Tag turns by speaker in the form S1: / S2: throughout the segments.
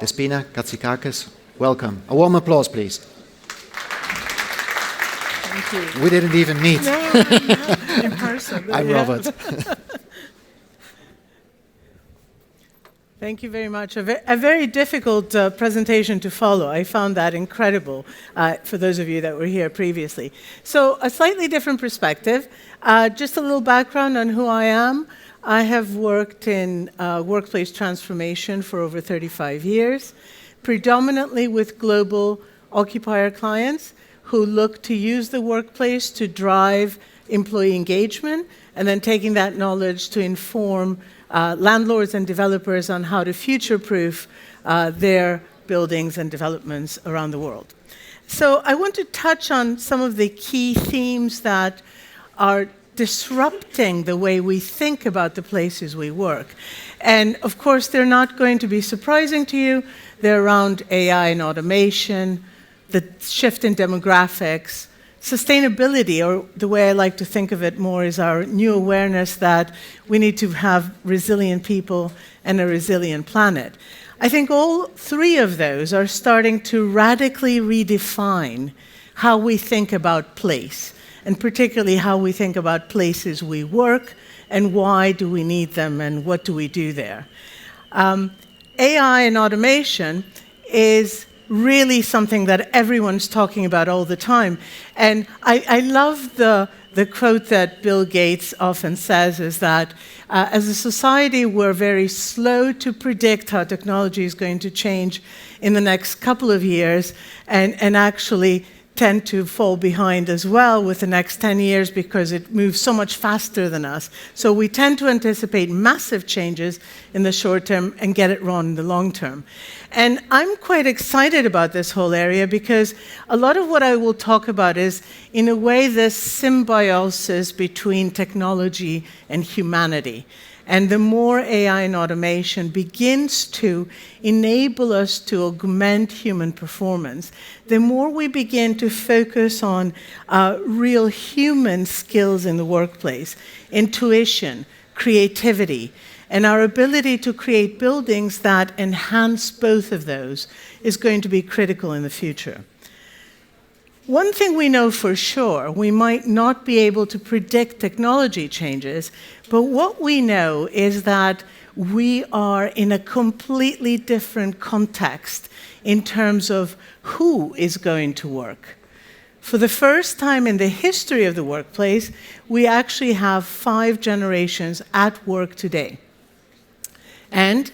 S1: Despina Katsikakis, welcome. A warm applause, please.
S2: Thank you.
S1: We didn't even meet.
S2: No, in person.
S1: I'm Robert.
S2: Thank you very much. A very difficult presentation to follow. I found that incredible for those of you that were here previously. So a slightly different perspective. Just a little background on who I am. I have worked in workplace transformation for over 35 years, predominantly with global occupier clients who look to use the workplace to drive employee engagement, and then taking that knowledge to inform landlords and developers on how to future-proof their buildings and developments around the world. So I want to touch on some of the key themes that are disrupting the way we think about the places we work. And of course, they're not going to be surprising to you. They're around AI and automation, the shift in demographics, sustainability, or the way I like to think of it more is our new awareness that we need to have resilient people and a resilient planet. I think all three of those are starting to radically redefine how we think about place, and particularly how we think about places we work, and why do we need them, and what do we do there. AI and automation is really something that everyone's talking about all the time. And I love the quote that Bill Gates often says is that as a society, we're very slow to predict how technology is going to change in the next couple of years, and actually tend to fall behind as well with the next 10 years because it moves so much faster than us. So we tend to anticipate massive changes in the short term and get it wrong in the long term. And I'm quite excited about this whole area because a lot of what I will talk about is, in a way, this symbiosis between technology and humanity. And the more AI and automation begins to enable us to augment human performance, the more we begin to focus on real human skills in the workplace, intuition, creativity, and our ability to create buildings that enhance both of those is going to be critical in the future. One thing we know for sure, we might not be able to predict technology changes, but what we know is that we are in a completely different context in terms of who is going to work. For the first time in the history of the workplace, we actually have 5 generations at work today. And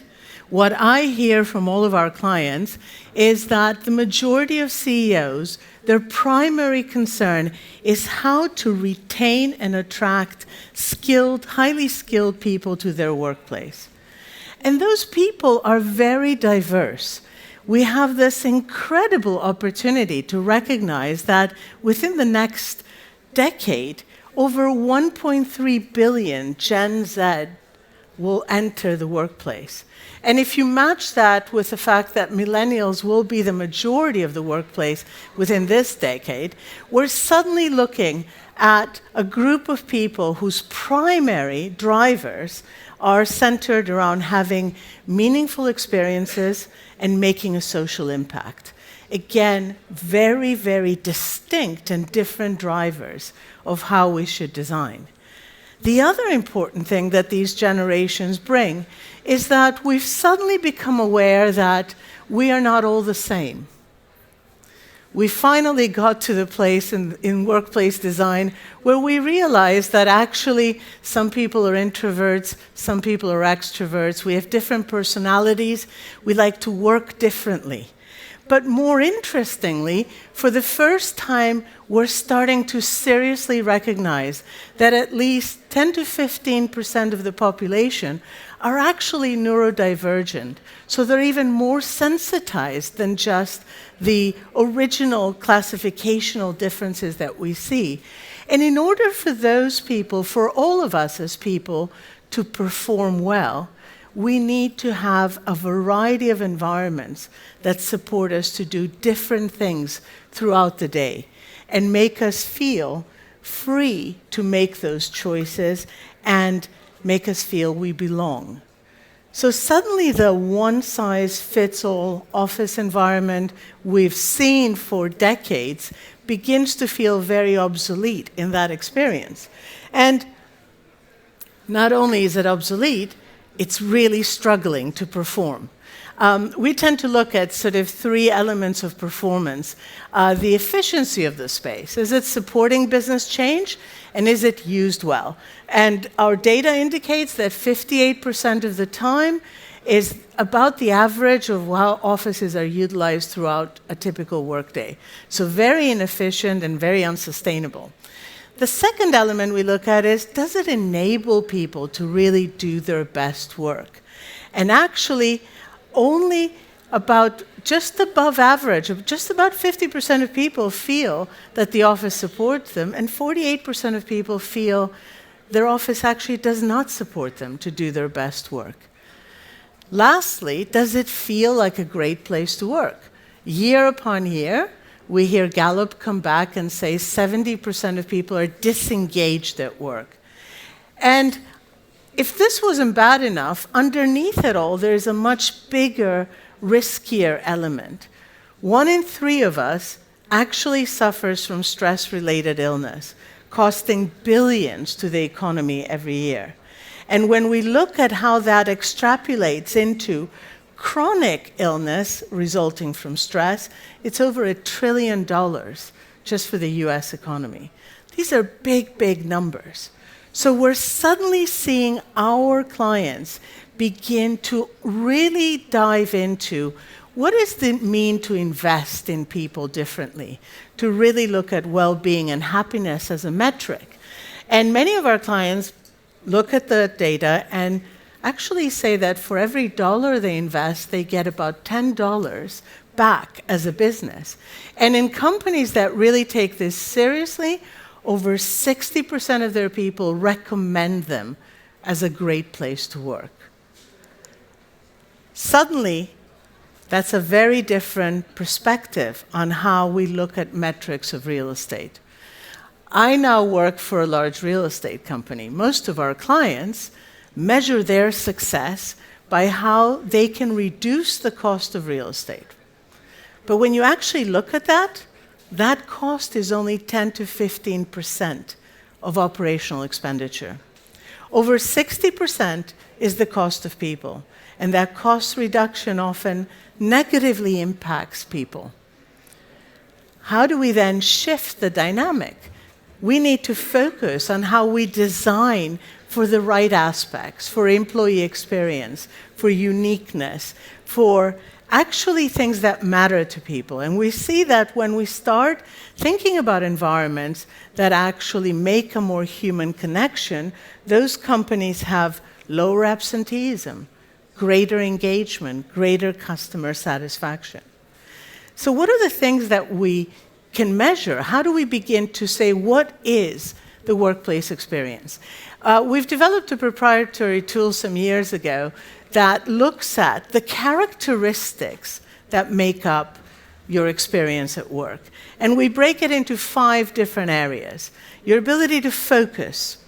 S2: what I hear from all of our clients is that the majority of CEOs, their primary concern is how to retain and attract skilled, highly skilled people to their workplace. And those people are very diverse. We have this incredible opportunity to recognize that within the next decade, over 1.3 billion Gen Z will enter the workplace. And if you match that with the fact that millennials will be the majority of the workplace within this decade, we're suddenly looking at a group of people whose primary drivers are centered around having meaningful experiences and making a social impact. Again, very, very distinct and different drivers of how we should design. The other important thing that these generations bring is that we've suddenly become aware that we are not all the same. We finally got to the place in workplace design where we realized that actually some people are introverts, some people are extroverts, we have different personalities, we like to work differently. But more interestingly, for the first time, we're starting to seriously recognize that at least 10 to 15% of the population are actually neurodivergent. So they're even more sensitized than just the original classificational differences that we see. And in order for those people, for all of us as people, to perform well, we need to have a variety of environments that support us to do different things throughout the day and make us feel free to make those choices and make us feel we belong. So suddenly the one-size-fits-all office environment we've seen for decades begins to feel very obsolete in that experience. And not only is it obsolete, it's really struggling to perform. We tend to look at sort of three elements of performance. The efficiency of the space. Is it supporting business change? And is it used well? And our data indicates that 58% of the time is about the average of how offices are utilized throughout a typical workday. So very inefficient and very unsustainable. The second element we look at is, does it enable people to really do their best work? And actually, only about just above average, just about 50% of people feel that the office supports them, and 48% of people feel their office actually does not support them to do their best work. Lastly, does it feel like a great place to work? Year upon year, we hear Gallup come back and say 70% of people are disengaged at work. And if this wasn't bad enough, underneath it all, there's a much bigger, riskier element. 1 in 3 of us actually suffers from stress-related illness, costing billions to the economy every year. And when we look at how that extrapolates into chronic illness resulting from stress, it's over $1 trillion just for the US economy. These are big, big numbers. So we're suddenly seeing our clients begin to really dive into what does it mean to invest in people differently, to really look at well-being and happiness as a metric. And many of our clients look at the data and actually say that for every dollar they invest, they get about $10 back as a business. And in companies that really take this seriously, over 60% of their people recommend them as a great place to work. Suddenly, that's a very different perspective on how we look at metrics of real estate. I now work for a large real estate company. Most of our clients measure their success by how they can reduce the cost of real estate. But when you actually look at that, that cost is only 10 to 15% of operational expenditure. Over 60% is the cost of people, and that cost reduction often negatively impacts people. How do we then shift the dynamic? We need to focus on how we design for the right aspects, for employee experience, for uniqueness, for actually things that matter to people. And we see that when we start thinking about environments that actually make a more human connection, those companies have lower absenteeism, greater engagement, greater customer satisfaction. So what are the things that we can measure? How do we begin to say, what is the workplace experience? We've developed a proprietary tool some years ago that looks at the characteristics that make up your experience at work. And we break it into 5 different areas. Your ability to focus,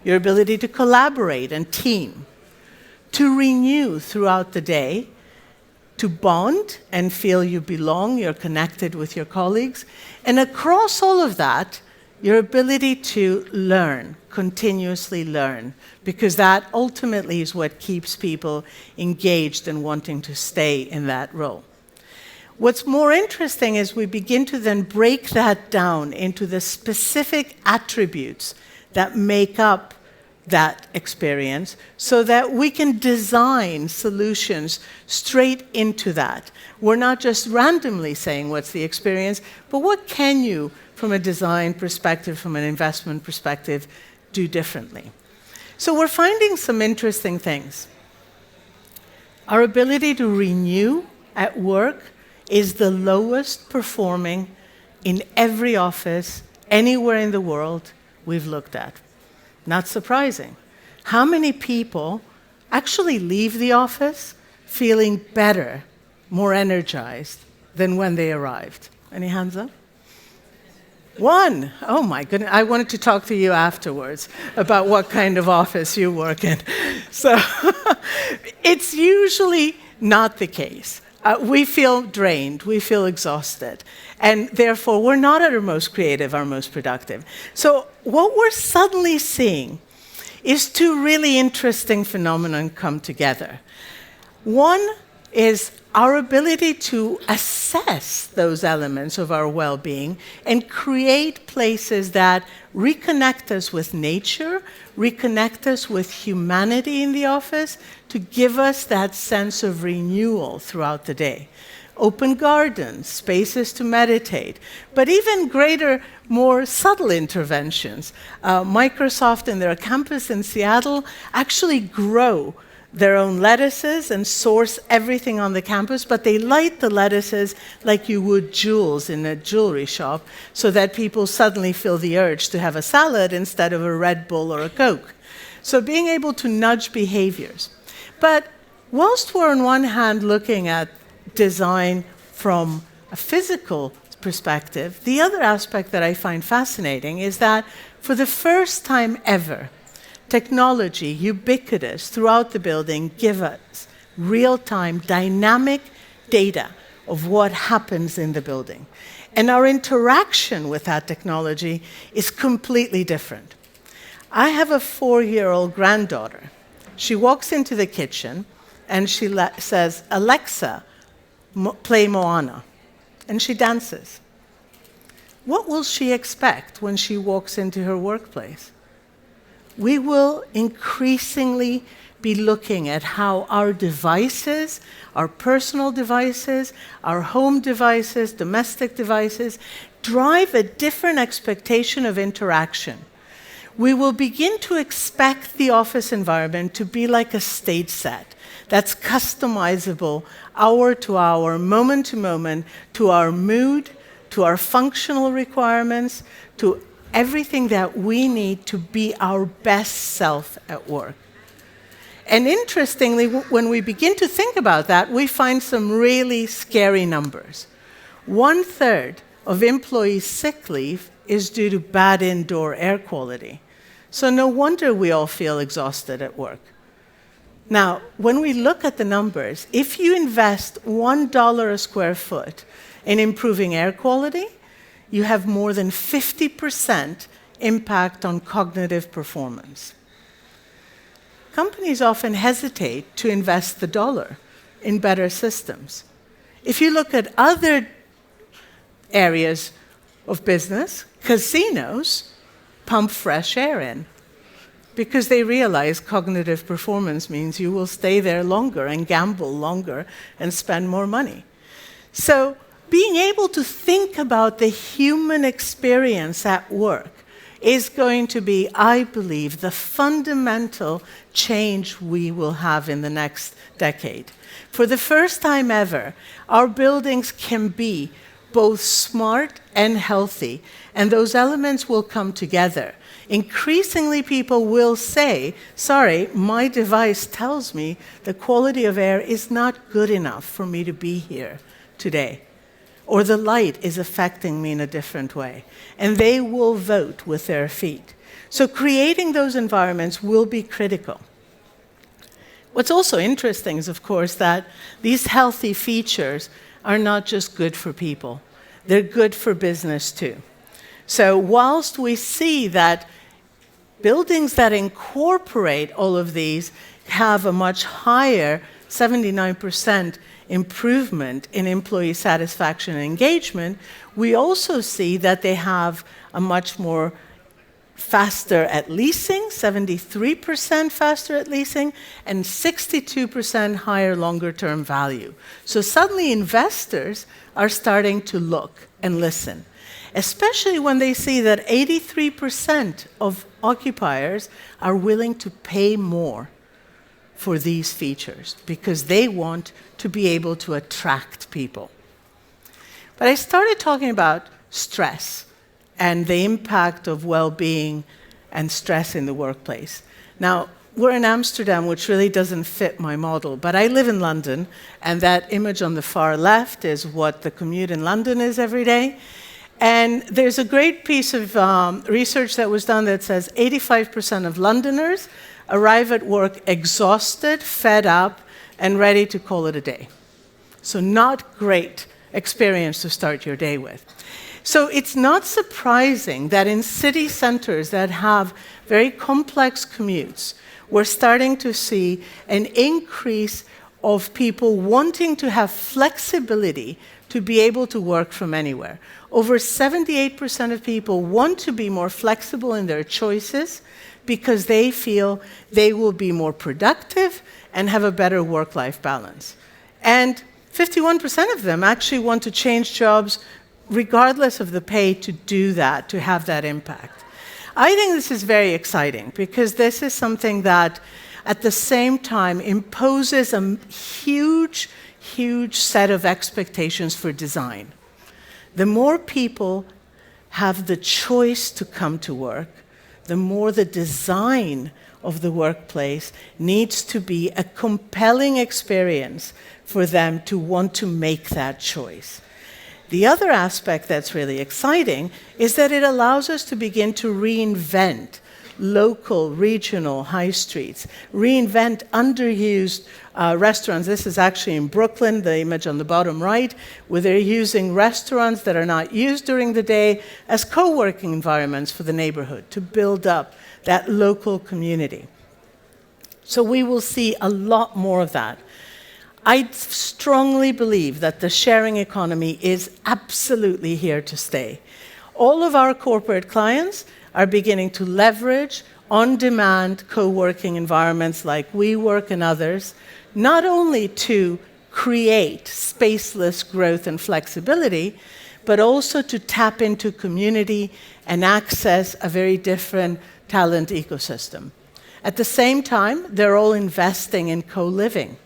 S2: your ability to collaborate and team, to renew throughout the day, to bond and feel you belong, you're connected with your colleagues, and across all of that, your ability to learn, continuously learn, because that ultimately is what keeps people engaged and wanting to stay in that role. What's more interesting is we begin to then break that down into the specific attributes that make up that experience so that we can design solutions straight into that. We're not just randomly saying what's the experience, but what can you, from a design perspective, from an investment perspective, do differently? So we're finding some interesting things. Our ability to renew at work is the lowest performing in every office, anywhere in the world we've looked at. Not surprising. How many people actually leave the office feeling better, more energized than when they arrived? Any hands up? One. Oh my goodness. I wanted to talk to you afterwards about what kind of office you work in. So it's usually not the case. We feel drained, we feel exhausted, and therefore we're not at our most creative, our most productive. So what we're suddenly seeing is two really interesting phenomena come together. One is our ability to assess those elements of our well-being and create places that reconnect us with nature, reconnect us with humanity in the office, to give us that sense of renewal throughout the day. Open gardens, spaces to meditate, but even greater, more subtle interventions. Microsoft in their campus in Seattle actually grow their own lettuces and source everything on the campus, but they light the lettuces like you would jewels in a jewelry shop so that people suddenly feel the urge to have a salad instead of a Red Bull or a Coke. So being able to nudge behaviors. But whilst we're on one hand looking at design from a physical perspective, the other aspect that I find fascinating is that for the first time ever, technology, ubiquitous throughout the building, give us real-time, dynamic data of what happens in the building. And our interaction with that technology is completely different. I have a 4-year-old granddaughter. She walks into the kitchen and she says, "Alexa, play Moana," and she dances. What will she expect when she walks into her workplace? We will increasingly be looking at how our devices, our personal devices, our home devices, domestic devices, drive a different expectation of interaction. We will begin to expect the office environment to be like a stage set that's customizable hour to hour, moment to moment, to our mood, to our functional requirements, to everything that we need to be our best self at work. And interestingly, when we begin to think about that, we find some really scary numbers. 1/3 of employees' sick leave is due to bad indoor air quality. So no wonder we all feel exhausted at work. Now, when we look at the numbers, if you invest $1 a square foot in improving air quality, you have more than 50% impact on cognitive performance. Companies often hesitate to invest the dollar in better systems. If you look at other areas of business, casinos pump fresh air in because they realize cognitive performance means you will stay there longer and gamble longer and spend more money. So being able to think about the human experience at work is going to be, I believe, the fundamental change we will have in the next decade. For the first time ever, our buildings can be both smart and healthy, and those elements will come together. Increasingly, people will say, sorry, my device tells me the quality of air is not good enough for me to be here today, or the light is affecting me in a different way. And they will vote with their feet. So creating those environments will be critical. What's also interesting is, of course, that these healthy features are not just good for people. They're good for business too. So whilst we see that buildings that incorporate all of these have a much higher 79% improvement in employee satisfaction and engagement, we also see that they have a much more faster at leasing, 73% faster at leasing, and 62% higher longer-term value. So suddenly investors are starting to look and listen, especially when they see that 83% of occupiers are willing to pay more for these features because they want to be able to attract people. But I started talking about stress and the impact of well-being and stress in the workplace. Now, we're in Amsterdam, which really doesn't fit my model, but I live in London, and that image on the far left is what the commute in London is every day. And there's a great piece of research that was done that says 85% of Londoners arrive at work exhausted, fed up, and ready to call it a day. So not great experience to start your day with. So it's not surprising that in city centers that have very complex commutes, we're starting to see an increase of people wanting to have flexibility to be able to work from anywhere. Over 78% of people want to be more flexible in their choices because they feel they will be more productive and have a better work-life balance. And 51% of them actually want to change jobs regardless of the pay to do that, to have that impact. I think this is very exciting because this is something that at the same time imposes a huge, huge set of expectations for design. The more people have the choice to come to work, the more the design of the workplace needs to be a compelling experience for them to want to make that choice. The other aspect that's really exciting is that it allows us to begin to reinvent local, regional high streets, reinvent underused restaurants. This is actually in Brooklyn, the image on the bottom right, where they're using restaurants that are not used during the day as co-working environments for the neighborhood to build up that local community. So we will see a lot more of that. I strongly believe that the sharing economy is absolutely here to stay. All of our corporate clients are beginning to leverage on-demand co-working environments like WeWork and others, not only to create spaceless growth and flexibility, but also to tap into community and access a very different talent ecosystem. At the same time, they're all investing in co-living.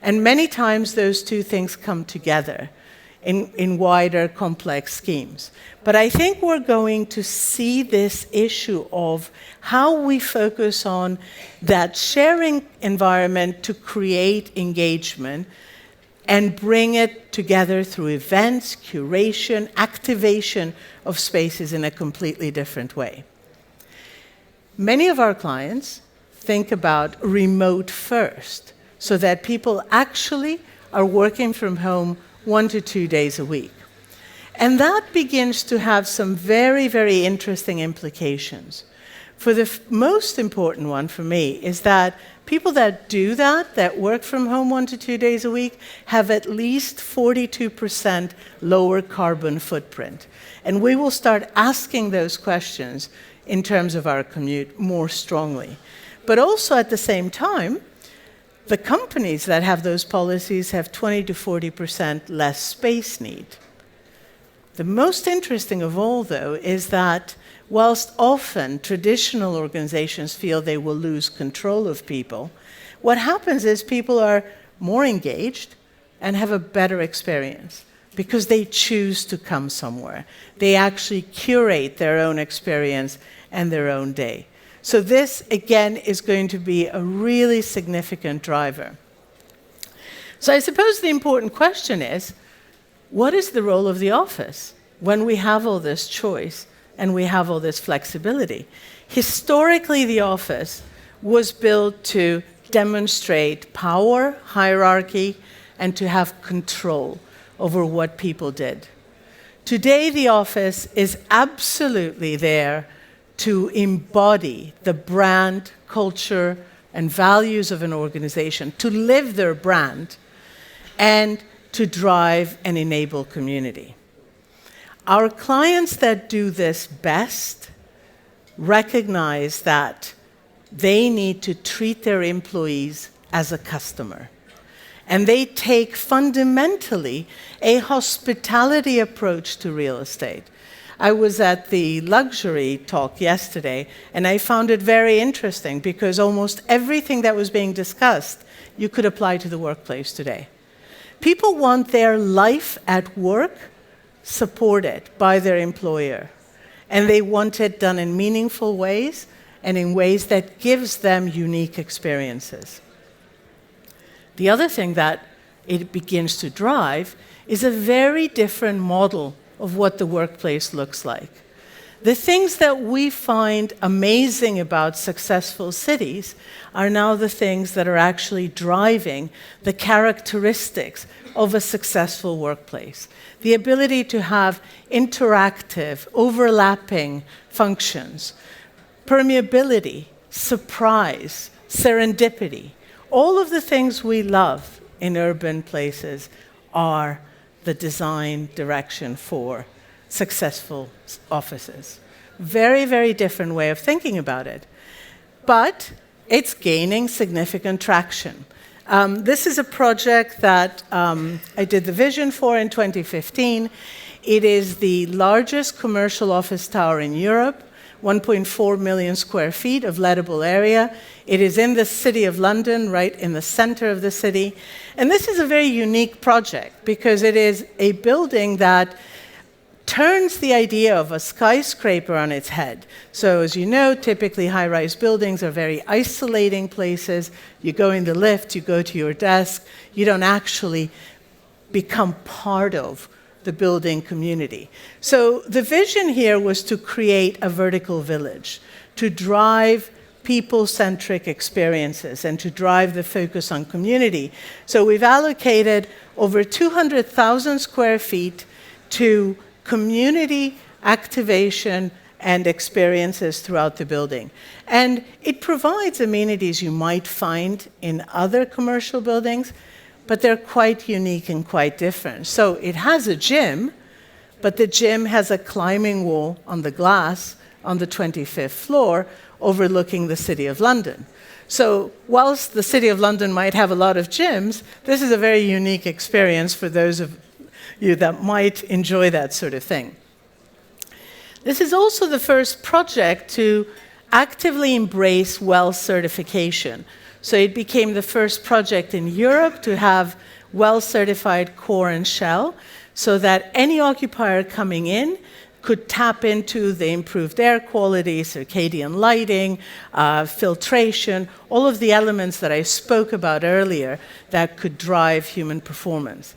S2: And many times those two things come together in wider, complex schemes. But I think we're going to see this issue of how we focus on that sharing environment to create engagement and bring it together through events, curation, activation of spaces in a completely different way. Many of our clients think about remote first, so that people actually are working from home 1 to 2 days a week. And that begins to have some very, very interesting implications. For the most important one for me is that people that do that work from home 1 to 2 days a week, have at least 42% lower carbon footprint. And we will start asking those questions in terms of our commute more strongly. But also at the same time, the companies that have those policies have 20 to 40% less space need. The most interesting of all, though, is that whilst often traditional organizations feel they will lose control of people, what happens is people are more engaged and have a better experience because they choose to come somewhere. They actually curate their own experience and their own day. So this, again, is going to be a really significant driver. So I suppose the important question is, what is the role of the office when we have all this choice and we have all this flexibility? Historically, the office was built to demonstrate power, hierarchy, and to have control over what people did. Today, the office is absolutely there to embody the brand, culture, and values of an organization, to live their brand, and to drive and enable community. Our clients that do this best recognize that they need to treat their employees as a customer. And they take fundamentally a hospitality approach to real estate. I was at the luxury talk yesterday, and I found it very interesting because almost everything that was being discussed you could apply to the workplace today. People want their life at work supported by their employer, and they want it done in meaningful ways and in ways that gives them unique experiences. The other thing that it begins to drive is a very different model of what the workplace looks like. The things that we find amazing about successful cities are now the things that are actually driving the characteristics of a successful workplace. The ability to have interactive, overlapping functions, permeability, surprise, serendipity. All of the things we love in urban places are the design direction for successful offices. Very, very different way of thinking about it. But it's gaining significant traction. This is a project that I did the vision for in 2015. It is the largest commercial office tower in Europe, 1.4 million square feet of lettable area. It is in the City of London, right in the center of the city. And this is a very unique project because it is a building that turns the idea of a skyscraper on its head. So as you know, typically high-rise buildings are very isolating places. You go in the lift, you go to your desk, you don't actually become part of the building community. So the vision here was to create a vertical village, to drive people-centric experiences and to drive the focus on community. So we've allocated over 200,000 square feet to community activation and experiences throughout the building. And it provides amenities you might find in other commercial buildings, but they're quite unique and quite different. So it has a gym, but the gym has a climbing wall on the glass on the 25th floor overlooking the City of London. So whilst the City of London might have a lot of gyms, this is a very unique experience for those of you that might enjoy that sort of thing. This is also the first project to actively embrace WELL certification. So it became the first project in Europe to have WELL certified core and shell so that any occupier coming in could tap into the improved air quality, circadian lighting, filtration, all of the elements that I spoke about earlier that could drive human performance.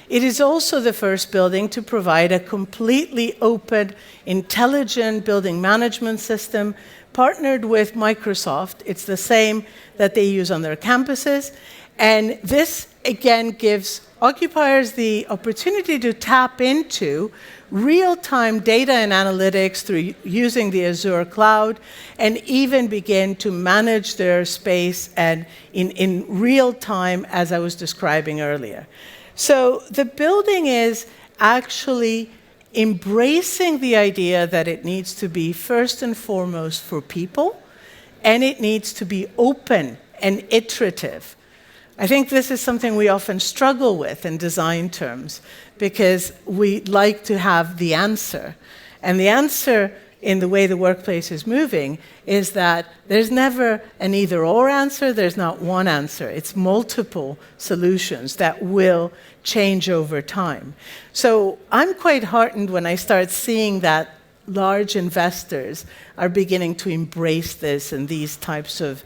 S2: It is also the first building to provide a completely open, intelligent building management system partnered with Microsoft. It's the same that they use on their campuses. And this, again, gives occupiers the opportunity to tap into real-time data and analytics through using the Azure cloud and even begin to manage their space and in real time, as I was describing earlier. So the building is actually embracing the idea that it needs to be first and foremost for people, and it needs to be open and iterative. I think this is something we often struggle with in design terms because we like to have the answer. And the answer in the way the workplace is moving is that there's never an either-or answer, there's not one answer. It's multiple solutions that will change over time. So I'm quite heartened when I start seeing that large investors are beginning to embrace this in these types of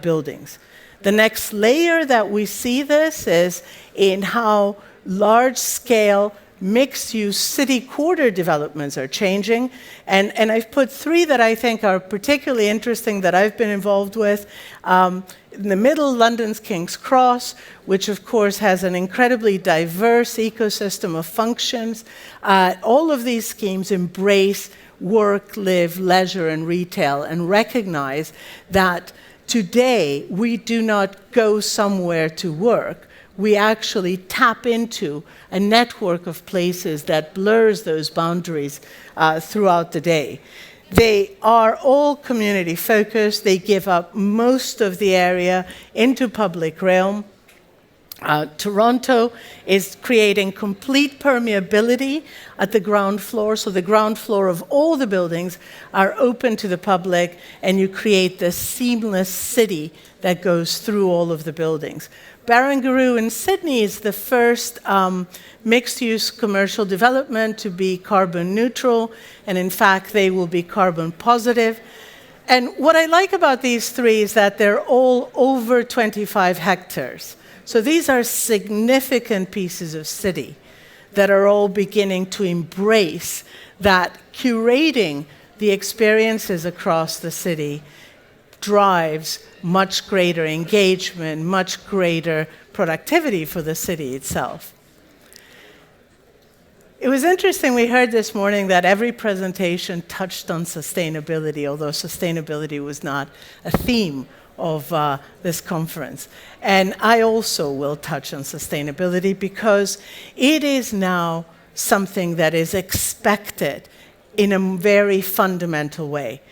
S2: buildings. The next layer that we see this is in how large-scale mixed-use city quarter developments are changing. And I've put three that I think are particularly interesting that I've been involved with. In the middle, London's King's Cross, which of course has an incredibly diverse ecosystem of functions. All of these schemes embrace work, live, leisure, and retail, and recognize that today we do not go somewhere to work. We actually tap into a network of places that blurs those boundaries throughout the day. They are all community focused. They give up most of the area into public realm. Toronto is creating complete permeability at the ground floor. So the ground floor of all the buildings are open to the public, and you create this seamless city that goes through all of the buildings. Barangaroo in Sydney is the first mixed-use commercial development to be carbon neutral, and in fact, they will be carbon positive. And what I like about these three is that they're all over 25 hectares. So these are significant pieces of city that are all beginning to embrace that curating the experiences across the city drives much greater engagement, much greater productivity for the city itself. It was interesting, we heard this morning that every presentation touched on sustainability, although sustainability was not a theme of this conference. And I also will touch on sustainability because it is now something that is expected in a very fundamental way.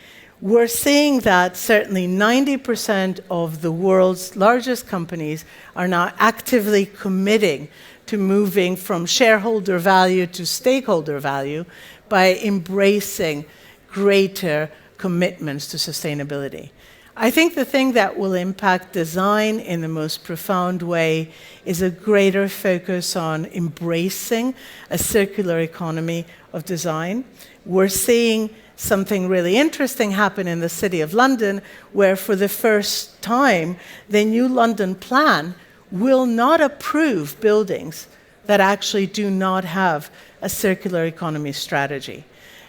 S2: We're seeing that certainly 90% of the world's largest companies are now actively committing to moving from shareholder value to stakeholder value by embracing greater commitments to sustainability. I think the thing that will impact design in the most profound way is a greater focus on embracing a circular economy of design. We're seeing something really interesting happen in the City of London, where for the first time, the new London plan will not approve buildings that actually do not have a circular economy strategy.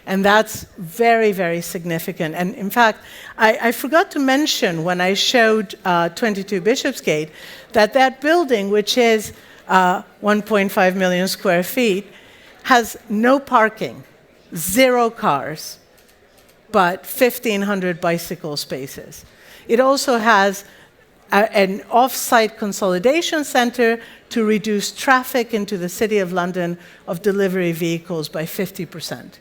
S2: And that's very, very significant. And in fact, I forgot to mention when I showed 22 Bishopsgate that building, which is 1.5 million square feet, has no parking, 0 cars, but 1,500 bicycle spaces. It also has an off-site consolidation center to reduce traffic into the City of London of delivery vehicles by 50%.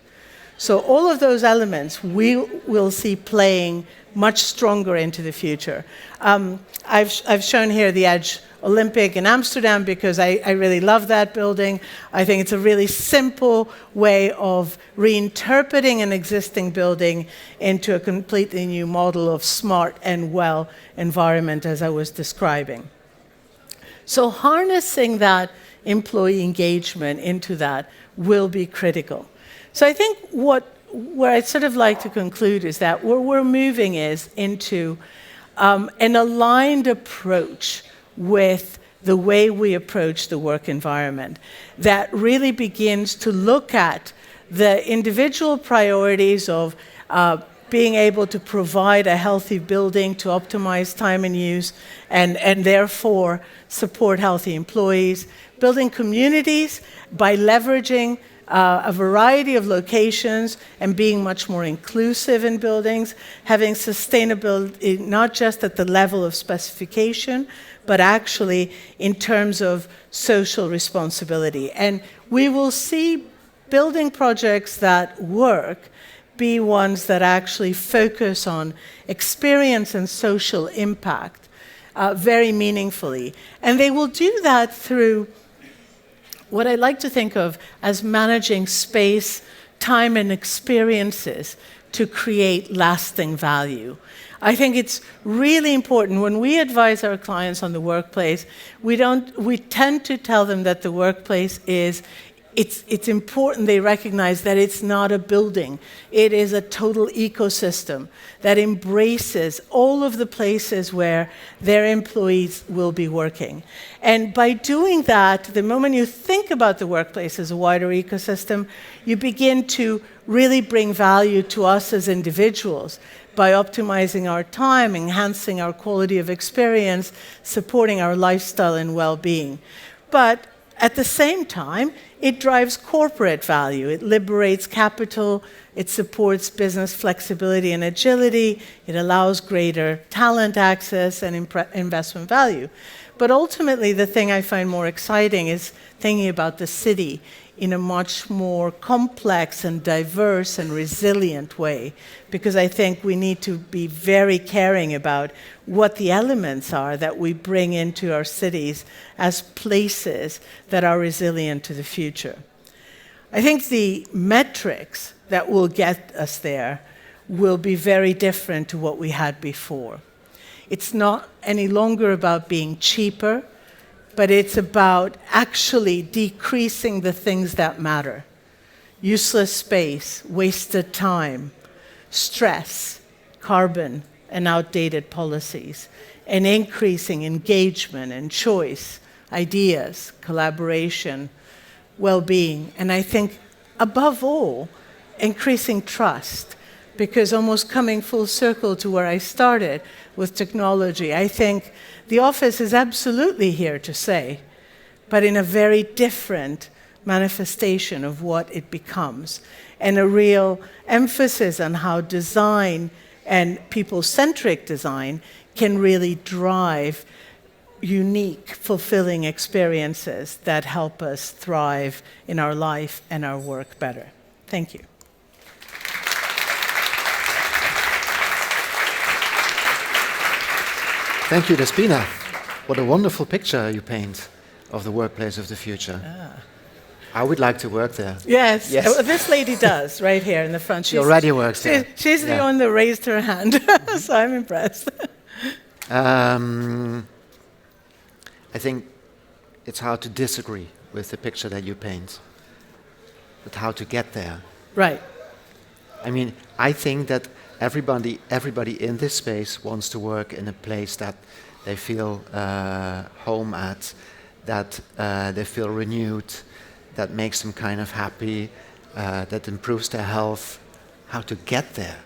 S2: So all of those elements we will see playing much stronger into the future. I've shown here the Edge Olympic in Amsterdam because I really love that building. I think it's a really simple way of reinterpreting an existing building into a completely new model of smart and well environment, as I was describing. So harnessing that employee engagement into that will be critical. So I think where I'd sort of like to conclude is that where we're moving is into an aligned approach with the way we approach the work environment that really begins to look at the individual priorities of being able to provide a healthy building to optimize time and use and therefore support healthy employees, building communities by leveraging a variety of locations and being much more inclusive in buildings, having sustainability not just at the level of specification, but actually in terms of social responsibility. And we will see building projects that work be ones that actually focus on experience and social impact very meaningfully. And they will do that through what I like to think of as managing space, time, and experiences to create lasting value. I think it's really important when we advise our clients on the workplace, we tend to tell them that the workplace it's important they recognize that it's not a building. It is a total ecosystem that embraces all of the places where their employees will be working. And by doing that, the moment you think about the workplace as a wider ecosystem, you begin to really bring value to us as individuals by optimizing our time, enhancing our quality of experience, supporting our lifestyle and well-being. But at the same time, it drives corporate value. It liberates capital. It supports business flexibility and agility. It allows greater talent access and investment value. But ultimately, the thing I find more exciting is thinking about the city in a much more complex and diverse and resilient way, because I think we need to be very caring about what the elements are that we bring into our cities as places that are resilient to the future. I think the metrics that will get us there will be very different to what we had before. It's not any longer about being cheaper, but it's about actually decreasing the things that matter. Useless space, wasted time, stress, carbon, and outdated policies, and increasing engagement and choice, ideas, collaboration, well-being, and I think, above all, increasing trust. Because almost coming full circle to where I started with technology, I think the office is absolutely here to stay, but in a very different manifestation of what it becomes, and a real emphasis on how design and people-centric design can really drive unique, fulfilling experiences that help us thrive in our life and our work better. Thank you.
S1: Thank you, Despina. What a wonderful picture you paint of the workplace of the future. I would like to work there.
S2: Yes. This lady does, right here in the front.
S1: She already works there.
S2: She's the one that raised her hand, so I'm impressed.
S1: I think it's hard to disagree with the picture that you paint, but how to get there.
S2: Right.
S1: I mean, I think that everybody in this space wants to work in a place that they feel home at, that they feel renewed, that makes them kind of happy, that improves their health. How to get there?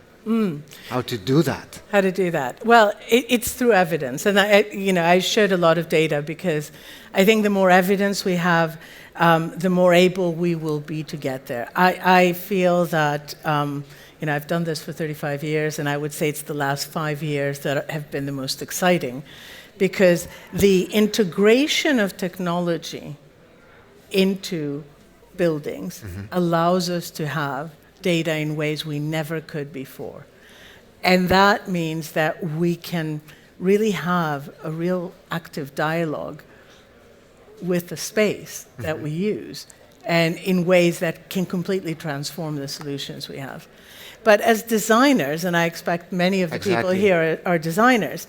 S1: How to do that?
S2: How to do that? Well, it's through evidence, and I shared a lot of data because I think the more evidence we have, the more able we will be to get there. I feel that I've done this for 35 years, and I would say it's the last 5 years that have been the most exciting, because the integration of technology into buildings allows us to have data in ways we never could before. And that means that we can really have a real active dialogue with the space that we use, and in ways that can completely transform the solutions we have. But as designers, and I expect many of the people here are designers,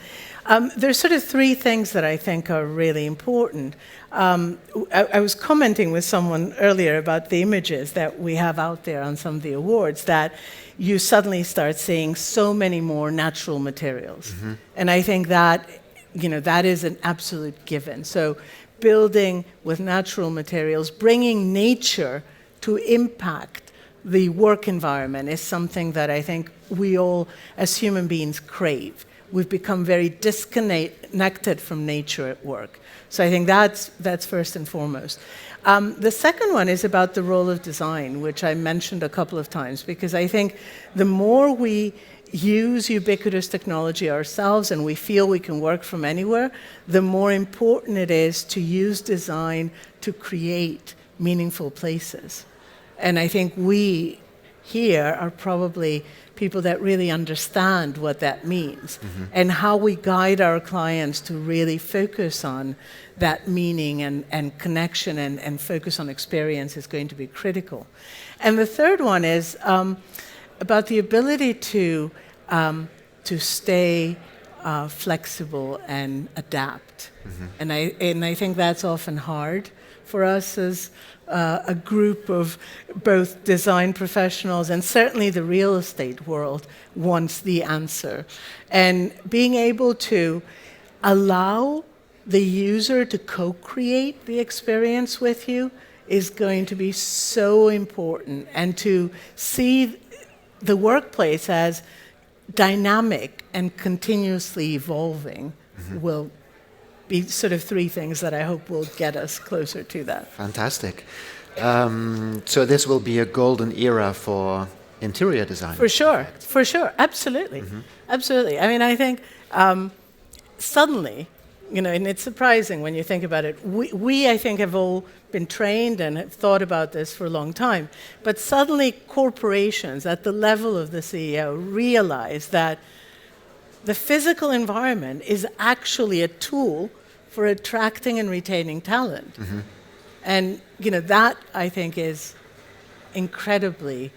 S2: there's sort of three things that I think are really important. I was commenting with someone earlier about the images that we have out there on some of the awards, that you suddenly start seeing so many more natural materials. And I think that, that is an absolute given. So building with natural materials, bringing nature to impact the work environment is something that I think we all, as human beings, crave. We've become very disconnected from nature at work. So I think that's first and foremost. The second one is about the role of design, which I mentioned a couple of times, because I think the more we use ubiquitous technology ourselves and we feel we can work from anywhere, the more important it is to use design to create meaningful places. And I think we here are probably people that really understand what that means, and how we guide our clients to really focus on that meaning and connection and focus on experience is going to be critical. And the third one is about the ability to stay flexible and adapt. And I think that's often hard for us as a group of both design professionals, and certainly the real estate world wants the answer. And being able to allow the user to co-create the experience with you is going to be so important, and to see the workplace as dynamic and continuously evolving will be sort of three things that I hope will get us closer to that.
S1: Fantastic. So this will be a golden era for interior design.
S2: For sure, absolutely. Absolutely. I mean, I think suddenly, and it's surprising when you think about it, we I think have all been trained and have thought about this for a long time, but suddenly corporations at the level of the CEO realize that the physical environment is actually a tool for attracting and retaining talent. And that, I think, is incredibly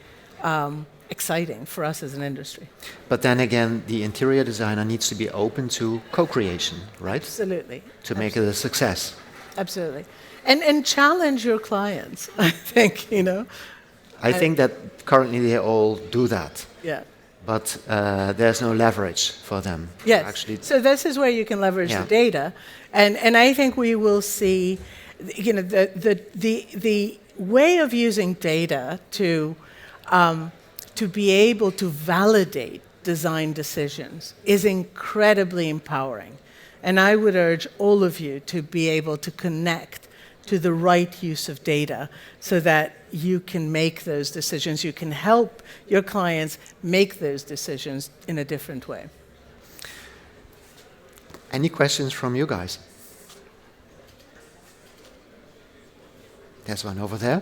S2: exciting for us as an industry.
S1: But then again, the interior designer needs to be open to co-creation, right?
S2: Absolutely.
S1: To make it a success.
S2: Absolutely. And challenge your clients, I think,
S1: I think that currently they all do that.
S2: Yeah.
S1: But there's no leverage for them.
S2: Yes.
S1: Actually.
S2: So this is where you can leverage the data, and I think we will see, the way of using data to be able to validate design decisions is incredibly empowering. And I would urge all of you to be able to connect to the right use of data so that you can make those decisions. You can help your clients make those decisions in a different way.
S1: Any questions from you guys? There's one over there.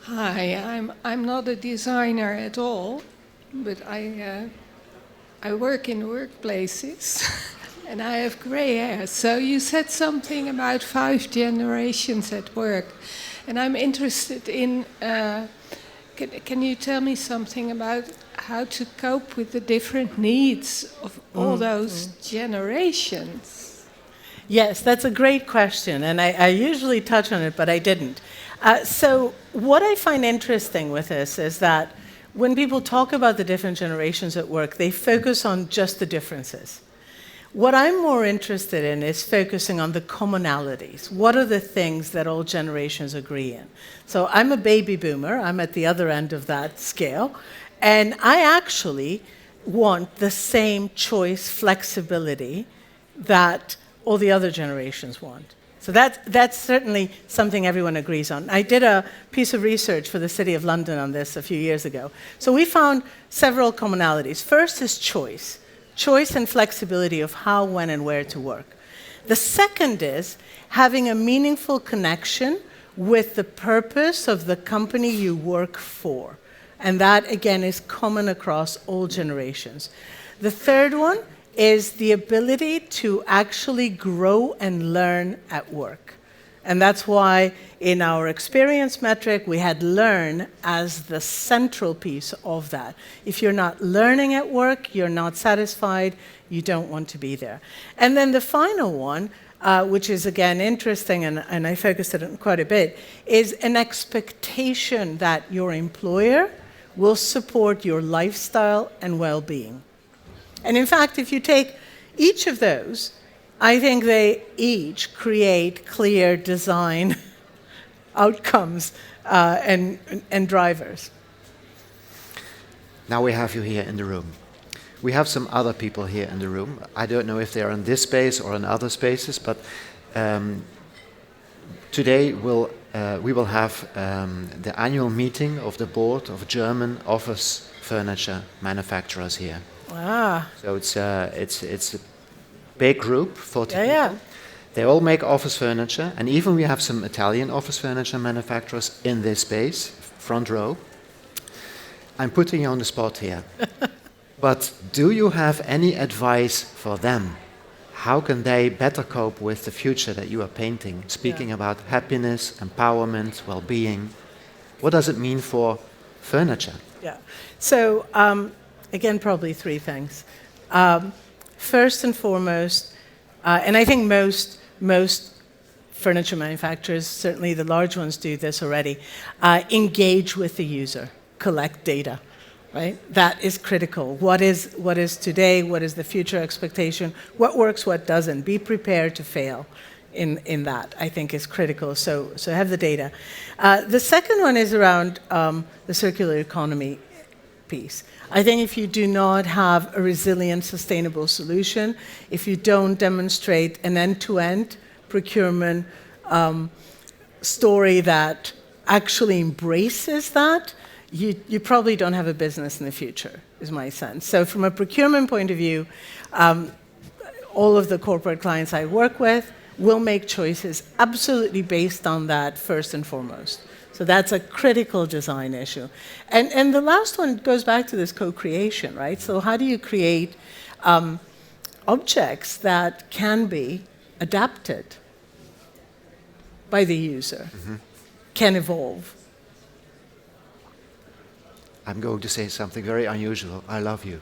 S3: Hi, I'm not a designer at all, but I work in workplaces and I have gray hair. So you said something about 5 generations at work, and I'm interested in. Can you tell me something about how to cope with the different needs of all those generations?
S2: Yes, that's a great question, and I usually touch on it, but I didn't. So what I find interesting with this is that when people talk about the different generations at work, they focus on just the differences. What I'm more interested in is focusing on the commonalities. What are the things that all generations agree in? So I'm a baby boomer. I'm at the other end of that scale. And I actually want the same choice flexibility that all the other generations want. So that's certainly something everyone agrees on. I did a piece of research for the City of London on this a few years ago. So we found several commonalities. First is choice. Choice and flexibility of how, when, and where to work. The second is having a meaningful connection with the purpose of the company you work for. And that, again, is common across all generations. The third one is the ability to actually grow and learn at work. And that's why in our experience metric, we had learn as the central piece of that. If you're not learning at work, you're not satisfied, you don't want to be there. And then the final one, which is again interesting, and I focused on it quite a bit, is an expectation that your employer will support your lifestyle and well-being. And in fact, if you take each of those, I think they each create clear design outcomes and drivers.
S1: Now we have you here in the room. We have some other people here in the room. I don't know if they're in this space or in other spaces, but today we will have the annual meeting of the board of German office furniture manufacturers here.
S2: Ah.
S1: So it's a big group, 40 people.
S2: Yeah.
S1: They all make office furniture, and even we have some Italian office furniture manufacturers in this space, front row. I'm putting you on the spot here. But do you have any advice for them? How can they better cope with the future that you are painting? Speaking about happiness, empowerment, well-being. What does it mean for furniture?
S2: Yeah. So, again, probably 3 things. First and foremost, and I think most furniture manufacturers, certainly the large ones do this already, engage with the user, collect data, right? That is critical. What is today? What is the future expectation? What works, what doesn't? Be prepared to fail in that, I think is critical. So have the data. The second one is around the circular economy piece. I think if you do not have a resilient, sustainable solution, if you don't demonstrate an end-to-end procurement story that actually embraces that, you probably don't have a business in the future, is my sense. So from a procurement point of view, all of the corporate clients I work with will make choices absolutely based on that first and foremost. So that's a critical design issue. And the last one goes back to this co-creation, right? So how do you create objects that can be adapted by the user, can evolve?
S1: I'm going to say something very unusual. I love you.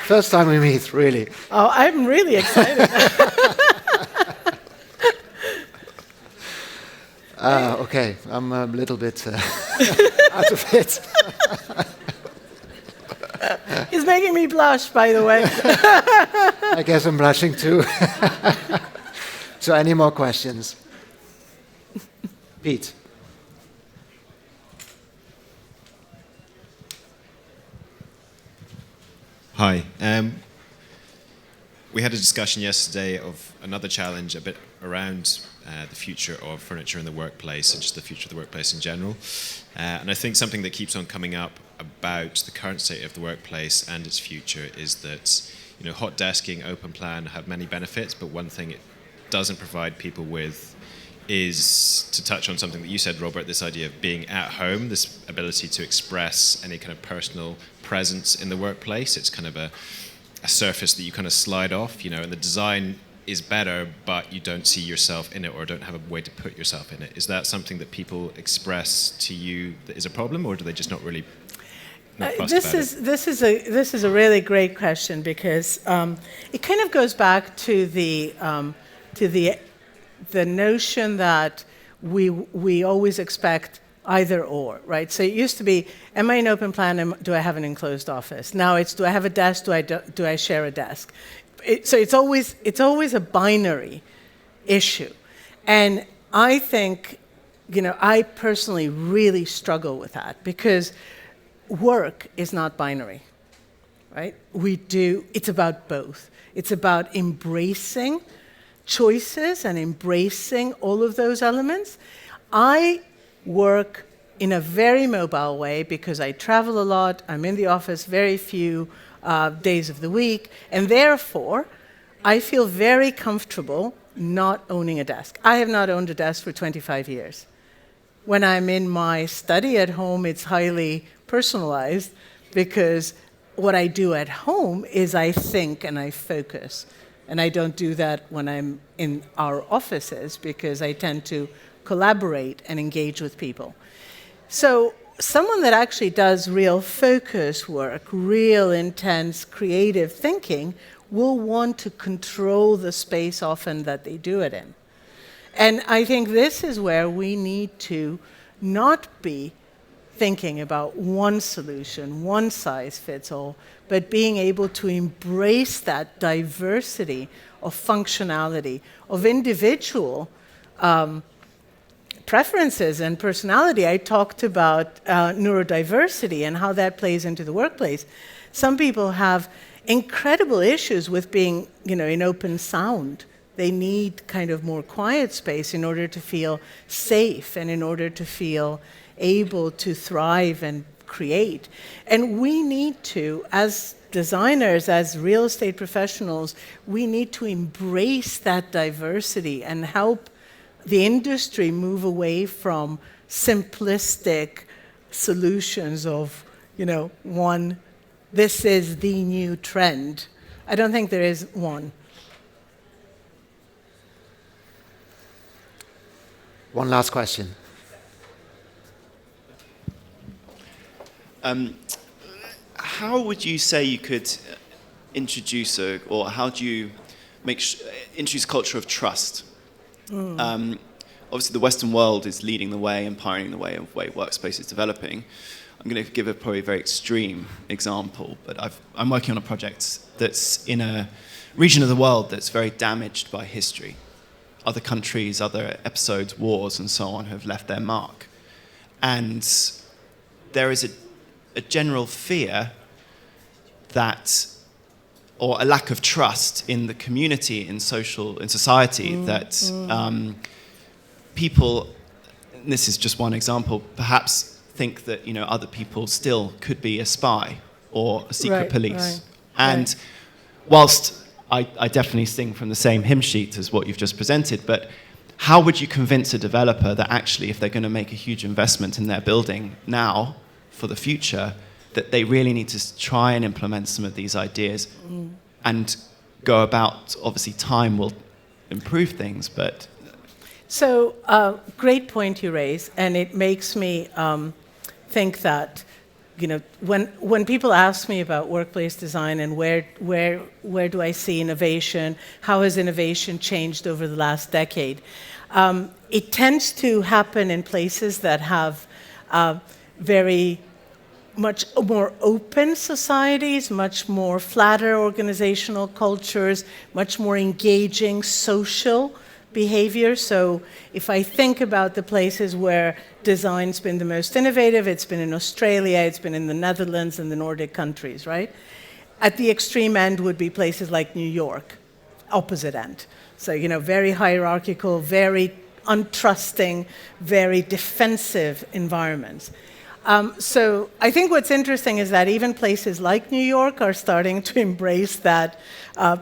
S1: First time we meet, really.
S2: Oh, I'm really excited.
S1: Okay, I'm a little bit out of it.
S2: He's making me blush, by the way.
S1: I guess I'm blushing too. So any more questions? Pete.
S4: Hi. We had a discussion yesterday of another challenge a bit around the future of furniture in the workplace and just the future of the workplace in general. And I think something that keeps on coming up about the current state of the workplace and its future is that, you know, hot desking, open plan have many benefits, but one thing it doesn't provide people with is, to touch on something that you said, Robert, this idea of being at home, this ability to express any kind of personal presence in the workplace. It's kind of a surface that you kind of slide off, you know, and the design is better, but you don't see yourself in it or don't have a way to put yourself in it. Is that something that people express to you that is a problem, or do they just not really fussed about it?
S2: This is a really great question, because it kind of goes back to the notion that we always expect either or, right? So it used to be, am I an open plan? Do I have an enclosed office? Now it's, do I have a desk? Do I share a desk? So it's always a binary issue, and I think, you know, I personally really struggle with that, because work is not binary, right? It's about both. It's about embracing choices and embracing all of those elements. I work in a very mobile way because I travel a lot. I'm in the office very few days of the week, and therefore I feel very comfortable not owning a desk. I have not owned a desk for 25 years. When I'm in my study at home, it's highly personalized, because what I do at home is I think and I focus. And I don't do that when I'm in our offices, because I tend to collaborate and engage with people. So someone that actually does real focus work, real intense creative thinking, will want to control the space often that they do it in. And I think this is where we need to not be thinking about one solution, one size fits all, but being able to embrace that diversity of functionality, of individual preferences and personality. I talked about neurodiversity and how that plays into the workplace. Some people have incredible issues with being, you know, in open sound. They need kind of more quiet space in order to feel safe and in order to feel able to thrive and create. And we need to, as designers, as real estate professionals, we need to embrace that diversity and help the industry move away from simplistic solutions of, you know, one, this is the new trend. I don't think there is one.
S1: One last question.
S5: How would you say you could introduce, or how do you introduce a culture of trust? Obviously, the Western world is leading the way and pioneering the way of way workspace is developing. I'm going to give a probably very extreme example, but I'm working on a project that's in a region of the world that's very damaged by history. Other countries, other episodes, wars, and so on have left their mark. And there is a general fear that, or a lack of trust in the community, in society, that people, and this is just one example, perhaps think that, you know, other people still could be a spy or a secret police. And whilst I definitely sing from the same hymn sheet as what you've just presented, but how would you convince a developer that actually, if they're going to make a huge investment in their building now for the future, that they really need to try and implement some of these ideas and go about, obviously time will improve things, but... So,
S2: great point you raise, and it makes me think that, when people ask me about workplace design and where do I see innovation, how has innovation changed over the last decade, it tends to happen in places that have very much more open societies, much more flatter organizational cultures, much more engaging social behavior. So if I think about the places where design's been the most innovative, it's been in Australia, it's been in the Netherlands and the Nordic countries, right? At the extreme end would be places like New York, opposite end. So, very hierarchical, very untrusting, very defensive environments. So I think what's interesting is that even places like New York are starting to embrace that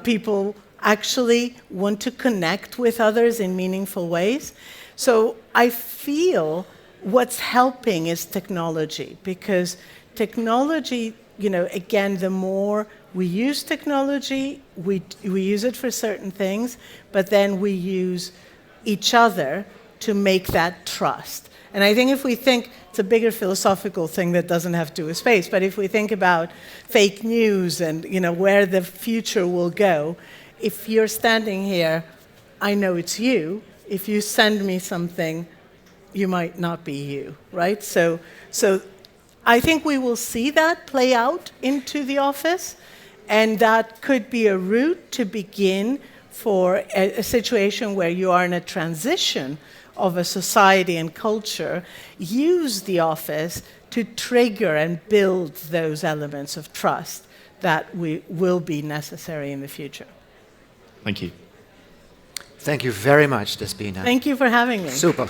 S2: people actually want to connect with others in meaningful ways. So I feel what's helping is technology, because technology, again, the more we use technology, we use it for certain things, but then we use each other to make that trust. And I think if we think, it's a bigger philosophical thing that doesn't have to do with space, but if we think about fake news and where the future will go, if you're standing here, I know it's you. If you send me something, you might not be you, right? So I think we will see that play out into the office, and that could be a route to begin for a situation where you are in a transition of a society and culture. Use the office to trigger and build those elements of trust that will be necessary in the future.
S5: Thank you.
S1: Thank you very much, Despina.
S2: Thank you for having me.
S1: Super.